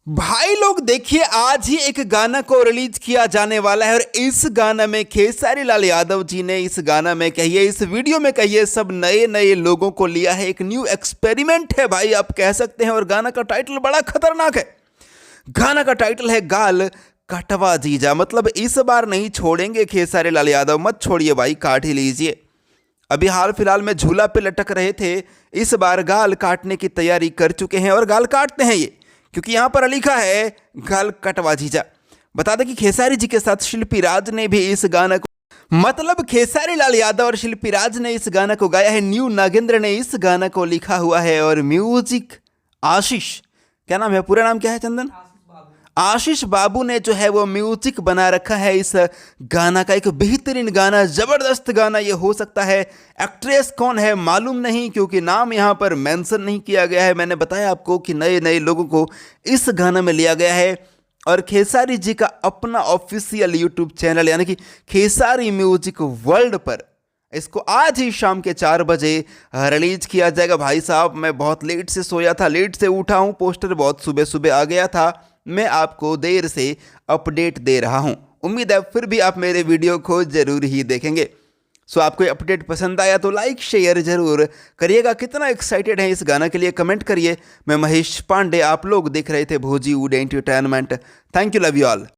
भाई लोग देखिए, आज ही एक गाना को रिलीज किया जाने वाला है और इस गाना में खेसारी लाल यादव जी ने इस गाना में कहिए, इस वीडियो में कहिए, सब नए नए लोगों को लिया है। एक न्यू एक्सपेरिमेंट है भाई, आप कह सकते हैं। और गाना का टाइटल बड़ा खतरनाक है। गाना का टाइटल है गाल कटवा जीजा। मतलब इस बार नहीं छोड़ेंगे खेसारी लाल यादव, मत छोड़िए भाई, काट ही लीजिए। अभी हाल फिलहाल में झूला पे लटक रहे थे, इस बार गाल काटने की तैयारी कर चुके हैं और गाल काटते हैं ये, क्योंकि यहां पर लिखा है गाल कटवा जीजा। बता दें कि खेसारी जी के साथ शिल्पी राज ने भी इस गाना को, मतलब खेसारी लाल यादव और शिल्पी राज ने इस गाना को गाया है। न्यू नागेंद्र ने इस गाना को लिखा हुआ है और म्यूजिक आशीष, क्या नाम है, पूरा नाम क्या है चंदन? आशीष बाबू ने जो है वो म्यूजिक बना रखा है इस गाना का। एक बेहतरीन गाना, जबरदस्त गाना ये हो सकता है। एक्ट्रेस कौन है मालूम नहीं, क्योंकि नाम यहाँ पर मेंशन नहीं किया गया है। मैंने बताया आपको कि नए नए लोगों को इस गाना में लिया गया है। और खेसारी जी का अपना ऑफिशियल यूट्यूब चैनल यानी कि खेसारी म्यूजिक वर्ल्ड पर इसको आज ही शाम के 4 बजे रिलीज किया जाएगा। भाई साहब, मैं बहुत लेट से सोया था, लेट से उठा हूँ, पोस्टर बहुत सुबह सुबह आ गया था। मैं आपको देर से अपडेट दे रहा हूं। उम्मीद है फिर भी आप मेरे वीडियो को जरूर ही देखेंगे। सो आपको ये अपडेट पसंद आया तो लाइक शेयर जरूर करिएगा। कितना एक्साइटेड है इस गाना के लिए कमेंट करिए। मैं महेश पांडे, आप लोग देख रहे थे भोजी would entertainment. Thank you, love you all.